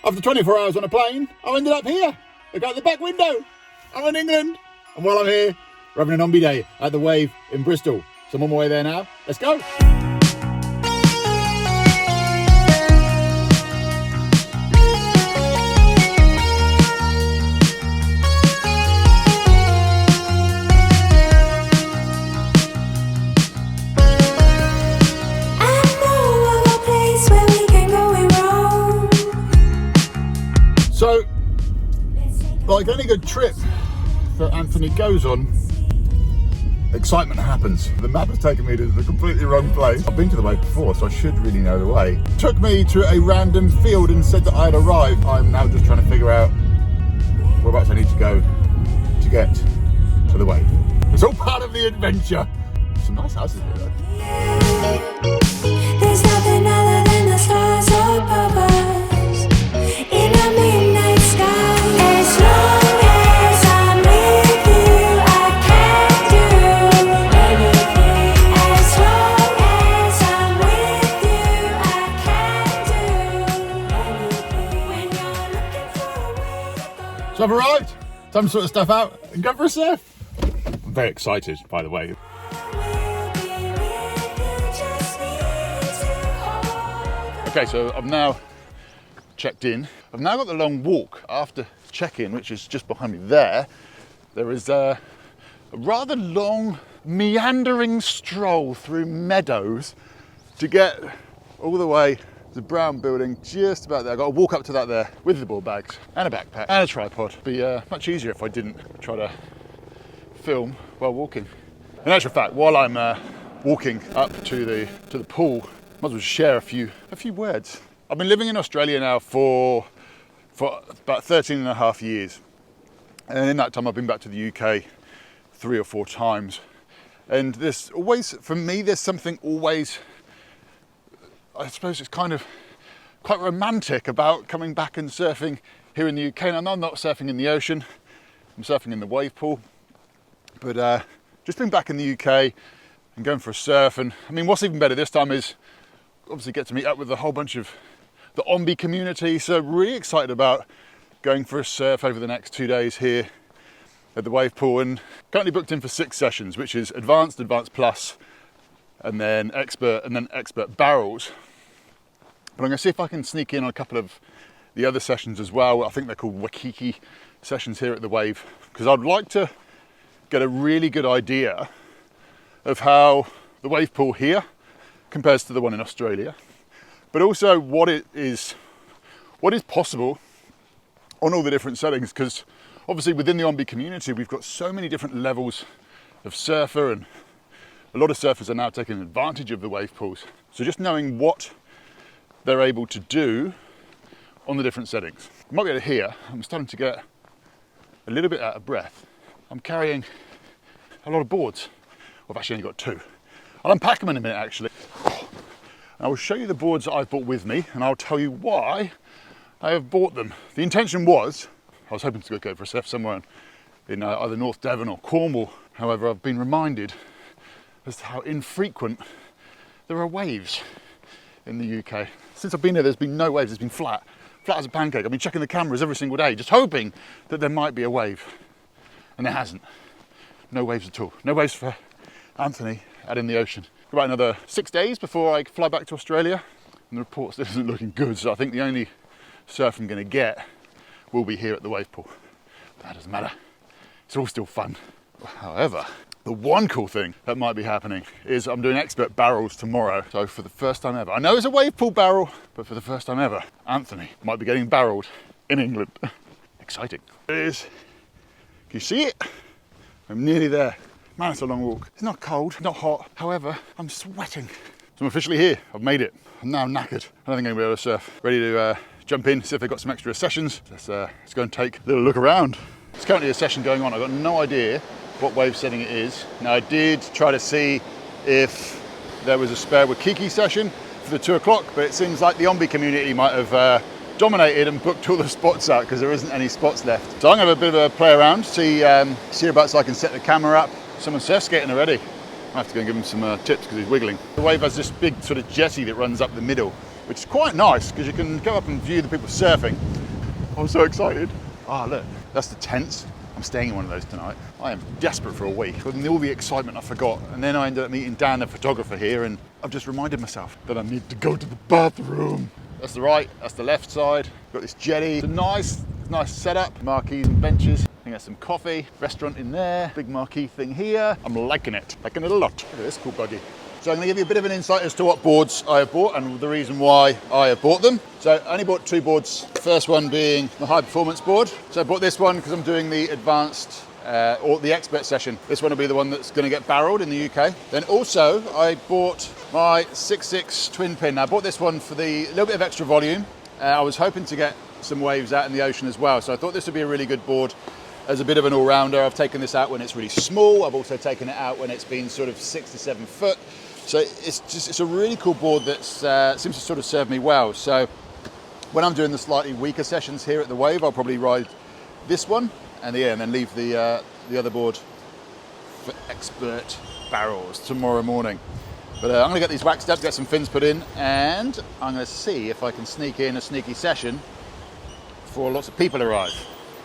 After 24 hours on a plane, I ended up here. Look out the back window. I'm in England. And while I'm here, we're having an OMBE day at the Wave in Bristol. So I'm on my way there now. Let's go. So, like any good trip that Anthony goes on, excitement happens. The map has taken me to the completely wrong place. I've been to the Wave before, so I should really know the way. Took me to a random field and said that I had arrived. I'm now just trying to figure out whereabouts I need to go to get to the Wave. It's all part of the adventure. Some nice houses here though. There's nothing other than the stars above us in a midnight sky. As long as I'm with you, I can do anything. As long as I'm with you, I can do anything. When you're looking for a way to go. So I've arrived. Time to sort of stuff out and go for a surf. I'm very excited, by the way. Okay, so I've now checked in. I've now got the long walk after check-in, which is just behind me there. There is a rather long, meandering stroll through meadows to get all the way to the brown building, just about there. I've got to walk up to that there with the ball bags and a backpack and a tripod. It'd be much easier if I didn't try to film while walking. In actual fact, while I'm walking up to the pool, might as well share a few words. I've been living in Australia now for about 13 and a half years. And in that time I've been back to the UK 3 or 4 times. And there's always, for me, there's something always, I suppose it's kind of quite romantic about coming back and surfing here in the UK. And I'm not surfing in the ocean, I'm surfing in the wave pool. But just being back in the UK and going for a surf. And I mean, what's even better this time is obviously get to meet up with a whole bunch of the OMBE community. So really excited about going for a surf over the next 2 days here at the wave pool, and currently booked in for 6 sessions, which is advanced, advanced plus, and then expert barrels. But I'm going to see if I can sneak in on a couple of the other sessions as well. I think they're called Waikiki sessions here at the Wave, because I'd like to get a really good idea of how the wave pool here compares to the one in Australia, but also what is possible on all the different settings, because obviously within the OMBE community we've got so many different levels of surfer, and a lot of surfers are now taking advantage of the wave pools. So just knowing what they're able to do on the different settings. You might be able to hear I'm starting to get a little bit out of breath. I'm carrying a lot of boards. Well, I've actually only got 2. I'll unpack them in a minute actually. I will show you the boards that I've brought with me, and I'll tell you why I have bought them. The intention was, I was hoping to go for a surf somewhere in either North Devon or Cornwall. However, I've been reminded as to how infrequent there are waves in the UK. Since I've been here, there's been no waves, it's been flat as a pancake. I've been checking the cameras every single day, just hoping that there might be a wave. And there hasn't. No waves at all. No waves for Anthony out in the ocean. About another 6 days before I fly back to Australia, and the report still isn't looking good, so I think the only surf I'm going to get will be here at the wave pool. But that doesn't matter, it's all still fun. However, the one cool thing that might be happening is I'm doing expert barrels tomorrow. So for the first time ever, I know it's a wave pool barrel, but for the first time ever, Anthony might be getting barreled in England. Exciting. It is. Can you see it? I'm nearly there. Man, it's a long walk. It's not cold, not hot. However, I'm sweating. So I'm officially here. I've made it. I'm now knackered. I don't think I'm going to be able to surf. Ready to jump in, see if they've got some extra sessions. Let's go and take a little look around. There's currently a session going on. I've got no idea what wave setting it is. Now, I did try to see if there was a spare Waikiki session for the 2 o'clock, but it seems like the OMBE community might have dominated and booked all the spots out because there isn't any spots left. So I'm going to have a bit of a play around, see about so I can set the camera up. Someone's surf skating already. I have to go and give him some tips because he's wiggling. The wave has this big sort of jetty that runs up the middle, which is quite nice because you can go up and view the people surfing. I'm so excited. Ah, look, that's the tents. I'm staying in one of those tonight. I am desperate for a week. With all the excitement, I forgot. And then I ended up meeting Dan, the photographer here, and I've just reminded myself that I need to go to the bathroom. That's the right, that's the left side. Got this jetty. It's a nice setup. Marquees and benches. I think there's some coffee. Restaurant in there. Big marquee thing here. I'm liking it a lot. Look at this cool buggy. So I'm going to give you a bit of an insight as to what boards I have bought and the reason why I have bought them. So I only bought 2 boards. The first one being the high performance board. So I bought this one because I'm doing the advanced or the expert session. This one will be the one that's going to get barreled in the UK. Then also I bought my 6.6 twin pin. Now I bought this one for the little bit of extra volume. I was hoping to get some waves out in the ocean as well. So I thought this would be a really good board as a bit of an all-rounder. I've taken this out when it's really small. I've also taken it out when it's been sort of 6 to 7 foot. So it's a really cool board that seems to sort of serve me well. So when I'm doing the slightly weaker sessions here at the Wave, I'll probably ride this one and then leave the other board for expert barrels tomorrow morning. But I'm gonna get these waxed up, get some fins put in, and I'm gonna see if I can sneak in a sneaky session before lots of people arrive.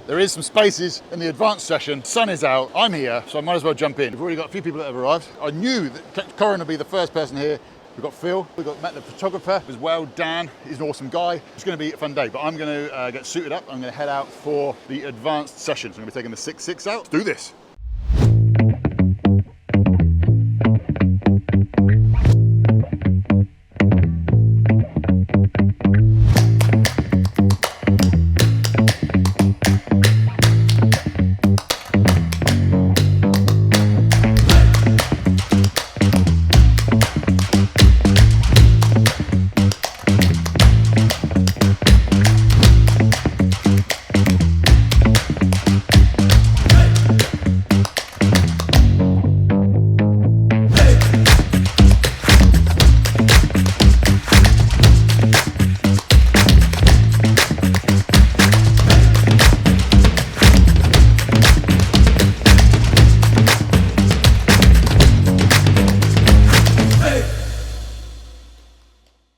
There is some spaces in the advanced session. Sun is out, I'm here, so I might as well jump in. We've already got a few people that have arrived. I knew that Corin would be the first person here. We've got Phil, we've got Matt the photographer as well, Dan, he's an awesome guy. It's gonna be a fun day, but I'm gonna get suited up. I'm gonna head out for the advanced session. So I'm gonna be taking the 6.6 out. Let's do this.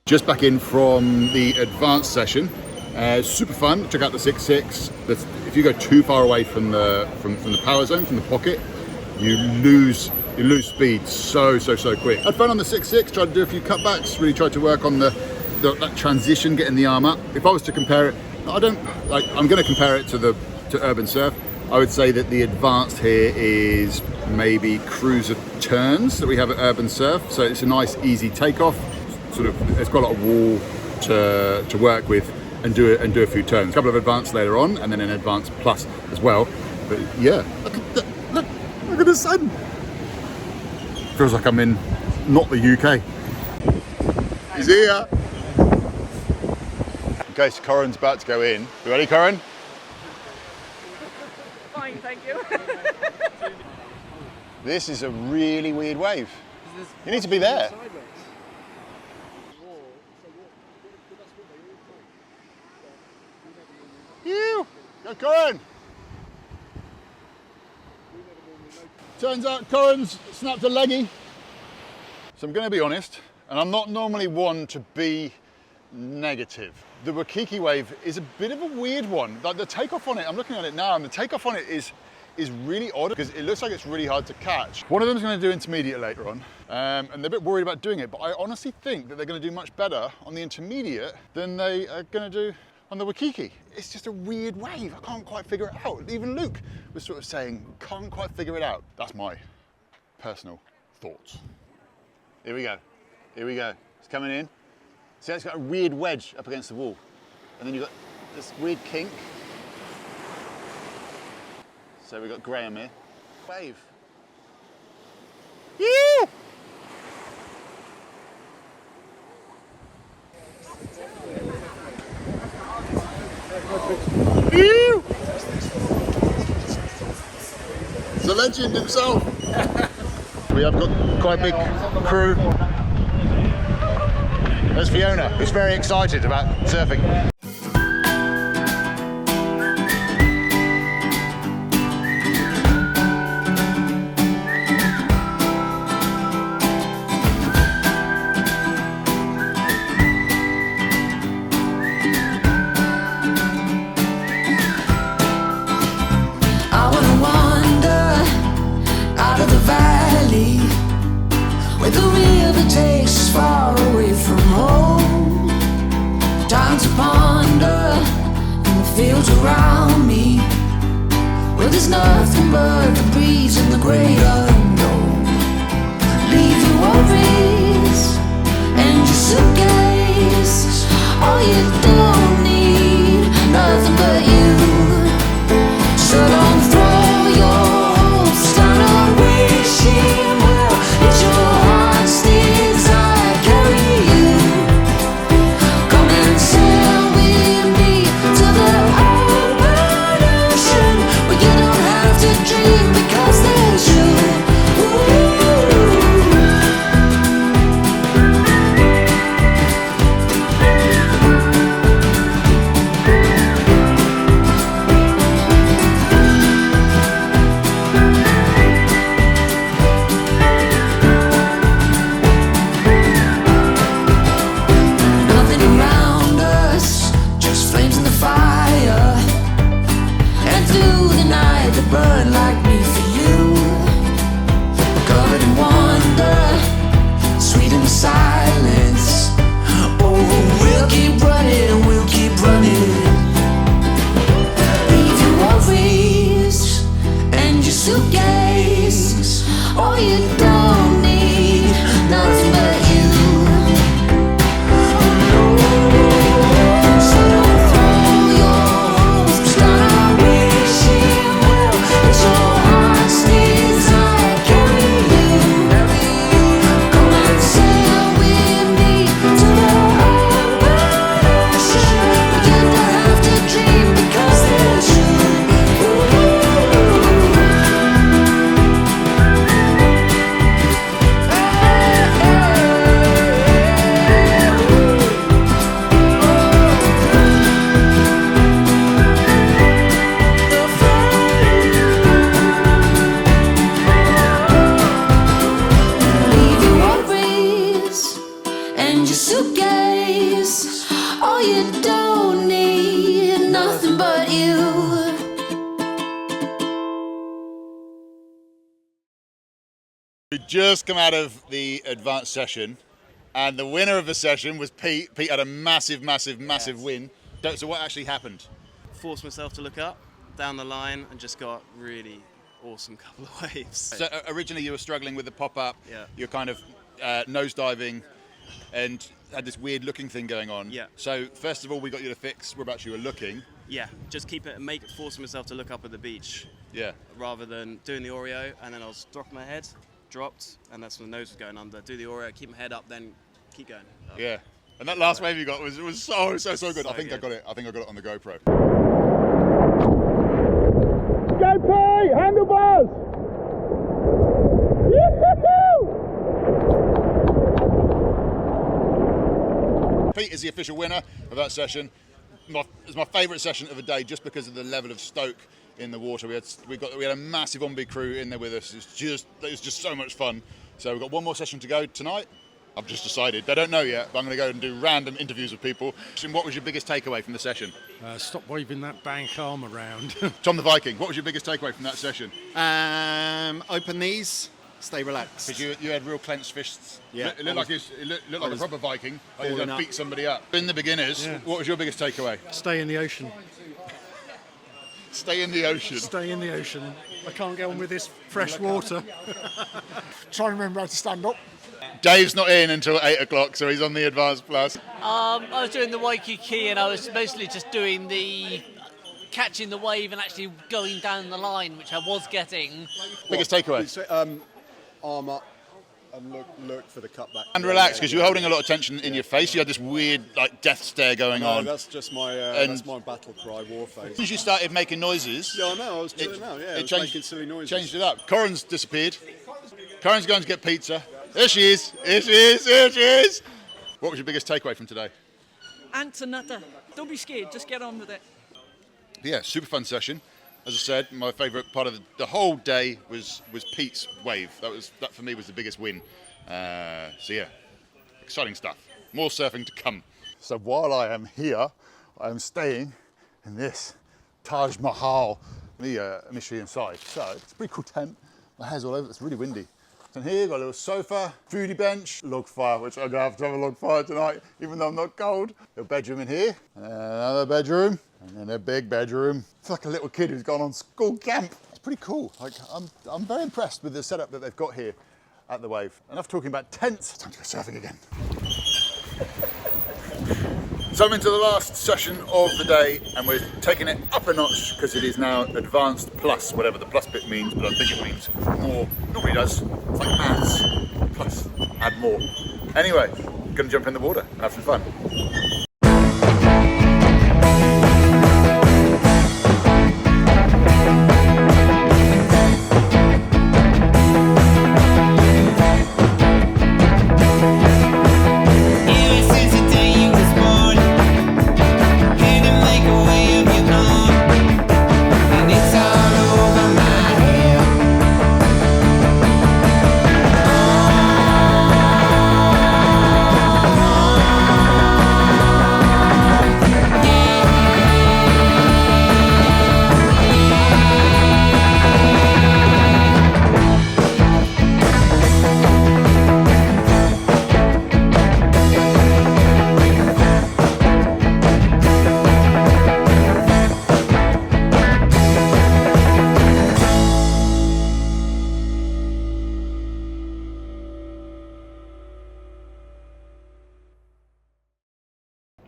Just back in from the advanced session. Super fun. Check out the 6.6. If you go too far away from the power zone, from the pocket, you lose speed so quick. I had fun on the 6.6. Tried to do a few cutbacks. Really tried to work on that transition, getting the arm up. If I was to compare it, I'm going to compare it to Urban Surf. I would say that the advanced here is maybe cruiser turns that we have at Urban Surf. So it's a nice easy takeoff. It's got a lot of wall to work with and do a few turns. A couple of advanced later on, and then an advanced plus as well. But yeah, look at the sun. Feels like I'm in not the UK. He's here. Okay, so Corin's about to go in. You ready, Corin? Fine, thank you. This is a really weird wave. You need to be there. You! Go Corin! Turns out Corin's snapped a leggy. So I'm going to be honest, and I'm not normally one to be negative. The Waikiki wave is a bit of a weird one. Like the takeoff on it, I'm looking at it now, and the takeoff on it is really odd because it looks like it's really hard to catch. One of them's going to do intermediate later on, and they're a bit worried about doing it, but I honestly think that they're going to do much better on the intermediate than they are going to do on the Waikiki. It's just a weird wave. I can't quite figure it out. Even Luke was sort of saying, can't quite figure it out. That's my personal thoughts. Here we go. Here we go. It's coming in. See how it's got a weird wedge up against the wall. And then you've got this weird kink. So we've got Graham here. Wave. Yeah! The legend himself. We have got quite a big crew. There's Fiona, who's very excited about surfing. there's nothing but the breeze and the great unknown. Leave your worries and your suitcase. All you don't need, nothing but you. So don't throw your hopes down a wishing well. It's your heart's desire carry you. Come and sail with me to the open ocean, where you don't have to dream because there's you. Nothing around us, just flames in the fire. And through the night they burn like me for you. Covered in wonder, sweet in the silence. Oh, we'll keep running and we'll keep running. Leave your worries and your suitcase. All you don't need, nothing but you. So don't throw your hopes down a wishing well. It's your heart's desire carry you. Come and sail with me to the open ocean, where you don't have to dream because there's you. Leave your worries and your suitcase. All you don't need, nothing but you. We just come out of the advanced session, and the winner of the session was Pete. Pete had a massive win. So what actually happened? Forced myself to look up, down the line, and just got really awesome couple of waves. So originally you were struggling with the pop-up. Yeah. You're kind of nosediving and had this weird looking thing going on. Yeah. So first of all, we got you to fix whereabouts you were looking. Yeah, just keep it, forcing myself to look up at the beach Yeah. rather than doing the Oreo, and then I was dropping my head, dropped, and that's when the nose was going under. Do the Oreo, keep my head up, then keep going. Up. Yeah. And that last wave you got was so good. So I think I good. got it. I think I got it on the GoPro. Go Pete! Handlebars! Pete is the official winner of that session. It's my favourite session of the day just because of the level of stoke in the water. We had a massive OMBE crew in there with us. It was just so much fun. So we've got one more session to go tonight. I've just decided. They don't know yet, but I'm going to go and do random interviews with people. What was your biggest takeaway from the session? Stop waving that bank arm around. Tom the Viking, what was your biggest takeaway from that session? Open knees, stay relaxed. Because you had real clenched fists. Yeah, It looked like a proper Viking. Like you were going to falling beat up. somebody up. In the beginners, Yeah. what was your biggest takeaway? Stay in the ocean. Stay in the ocean. Stay in the ocean. I can't get on with this fresh water. Try and remember how to stand up. Dave's not in until 8 o'clock, so he's on the Advanced Plus. I was doing the Waikiki and I was mostly just doing the catching the wave and actually going down the line, which I was getting. Biggest takeaway? Arm up and look for the cutback. And relax, because you were holding a lot of tension in your face. You had this weird, death stare going No, on. that's just my And- that's my battle cry, war face. As you started making noises, Yeah, I know. I was chilling out. Yeah, I was making silly noises. Changed it up. Corin's disappeared. Corin's going to get pizza. There she is. Here she is. Here she is. What was your biggest takeaway from today? Antonetta. Don't be scared, just get on with it. Yeah, super fun session. As I said, my favourite part of the whole day was Pete's wave. That for me was the biggest win. So yeah, exciting stuff. More surfing to come. So while I am here, I am staying in this Taj Mahal, the mystery inside. So it's a pretty cool tent. My hair's all over. It's really windy. And here, got a little sofa, foodie bench, log fire, which I'm going to have a log fire tonight, even though I'm not cold. Little bedroom in here, and another bedroom, and And then their big bedroom. It's like a little kid who's gone on school camp. It's pretty cool. Like, I'm very impressed with the setup that they've got here at the Wave. Enough talking about tents. Time to go surfing again. So I'm into the last session of the day and we're taking it up a notch because it is now advanced plus, whatever the plus bit means, but I think it means more. Normally does. It's like maths. Plus, add more. Anyway, gonna jump in the water and have some fun.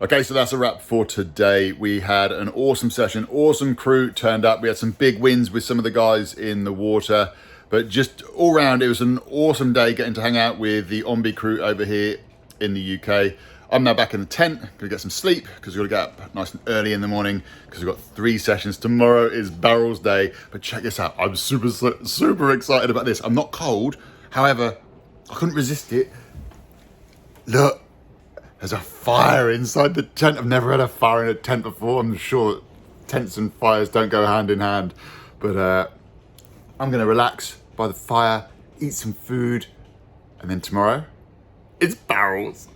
Okay, so that's a wrap for today. We had an awesome session, awesome crew turned up. We had some big wins with some of the guys in the water, but just all round, it was an awesome day getting to hang out with the OMBE crew over here in the UK. I'm now back in the tent, gonna get some sleep because we've got to get up nice and early in the morning because we've got 3 sessions. Tomorrow is Barrels Day, but check this out. I'm super excited about this. I'm not cold, however, I couldn't resist it. Look. There's a fire inside the tent. I've never had a fire in a tent before. I'm sure tents and fires don't go hand in hand. But I'm gonna relax by the fire, eat some food, and then tomorrow, it's barrels.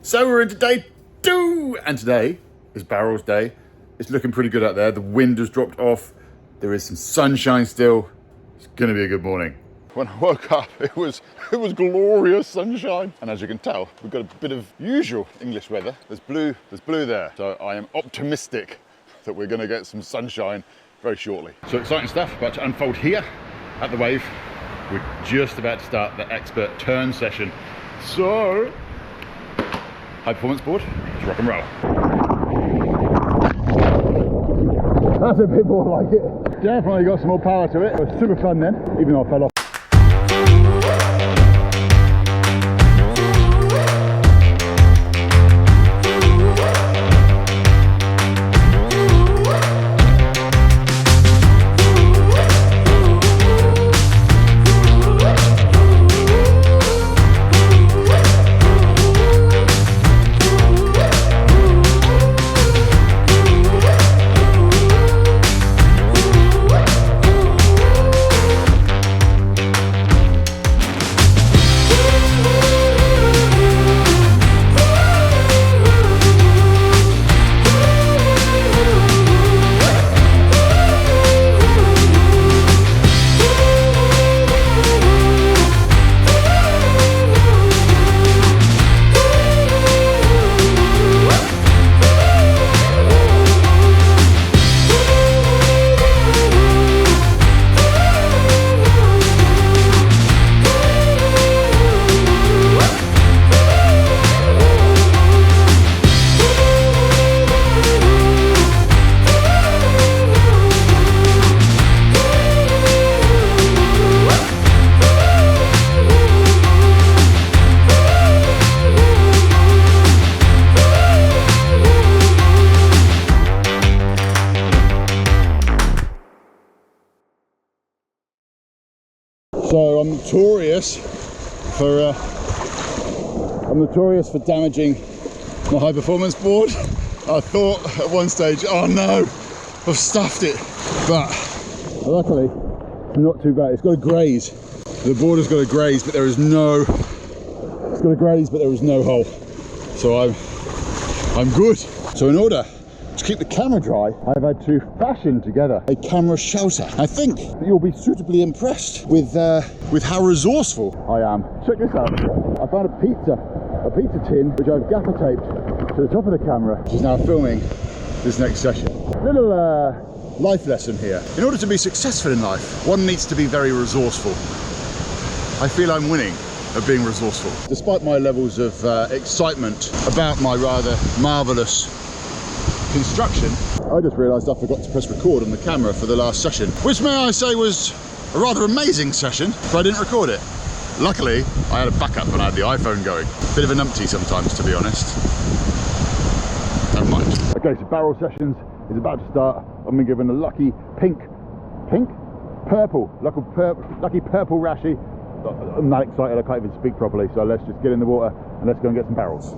So we're into day 2, and today is Barrels Day. It's looking pretty good out there. The wind has dropped off. There is some sunshine still. It's gonna be a good morning. When I woke up, it was glorious sunshine. And as you can tell, we've got a bit of usual English weather. There's blue there. So I am optimistic that we're gonna get some sunshine very shortly. So exciting stuff about to unfold here at the Wave. We're just about to start the expert turn session. So, high performance board, let's rock and roll. That's a bit more like it. Definitely got some more power to it. It was super fun then, even though I fell off. So I'm notorious for damaging my high performance board. I thought at one stage, oh no, I've stuffed it. But luckily, it's not too bad. It's got a graze. The board has got a graze, but there is no, hole. So I'm good. So in order To keep the camera dry, I've had to fashion together a camera shelter. I think that you'll be suitably impressed with how resourceful I am. Check this out. I found a pizza tin, which I've gaffer taped to the top of the camera, which is now filming this next session. Little life lesson here. In order to be successful in life, one needs to be very resourceful. I feel I'm winning at being resourceful. Despite my levels of excitement about my rather marvellous construction, I just realised I forgot to press record on the camera for the last session, which may I say was a rather amazing session, but I didn't record it. Luckily, I had a backup and I had the iPhone going. Bit of a numpty sometimes, to be honest. Never mind. Okay, so barrel sessions is about to start. I've been given a lucky lucky purple rashie. I'm that excited I can't even speak properly, so let's just get in the water and let's go and get some barrels.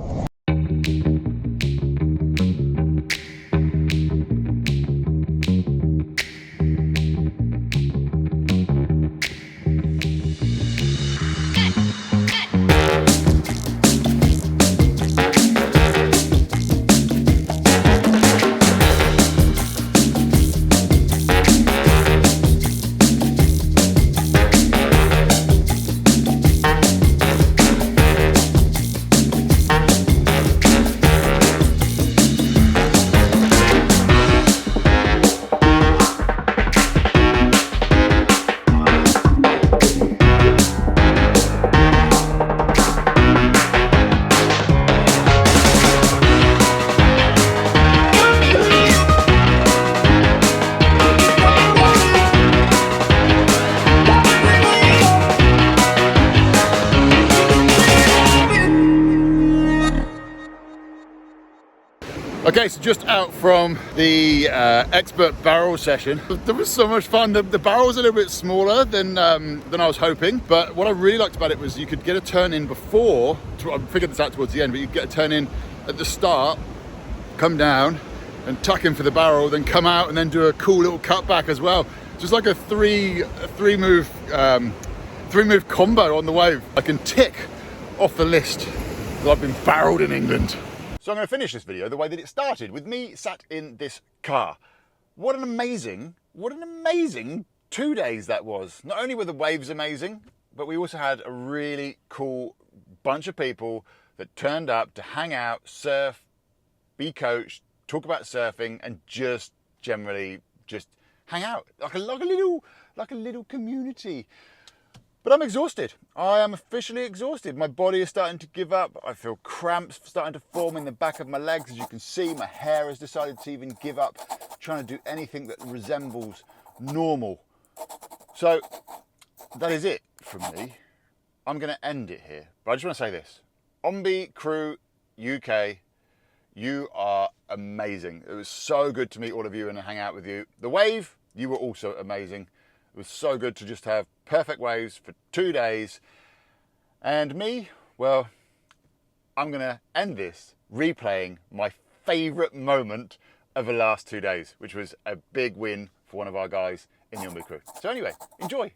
Okay, so just out from the expert barrel session. There was so much fun. The barrel was a little bit smaller than I was hoping, but what I really liked about it was you could get a turn in before. I figured this out towards the end, but you could get a turn in at the start, come down and tuck in for the barrel, then come out and then do a cool little cutback as well. Just like a three move combo on the wave. I can tick off the list that I've been barreled in England. So I'm going to finish this video the way that it started, with me sat in this car. What an amazing 2 days that was. Not only were the waves amazing, but we also had a really cool bunch of people that turned up to hang out, surf, be coached, talk about surfing, and just generally just hang out like a little community. But I'm exhausted. I am officially exhausted. My body is starting to give up. I feel cramps starting to form in the back of my legs. As you can see, my hair has decided to even give up trying to do anything that resembles normal. So that is it from me. I'm going to end it here. But I just want to say this. OMBE crew UK, you are amazing. It was so good to meet all of you and hang out with you. The wave, you were also amazing. It was so good to just have perfect waves for 2 days. And me, well, I'm going to end this replaying my favourite moment of the last 2 days, which was a big win for one of our guys in the OMBE crew. So anyway, enjoy.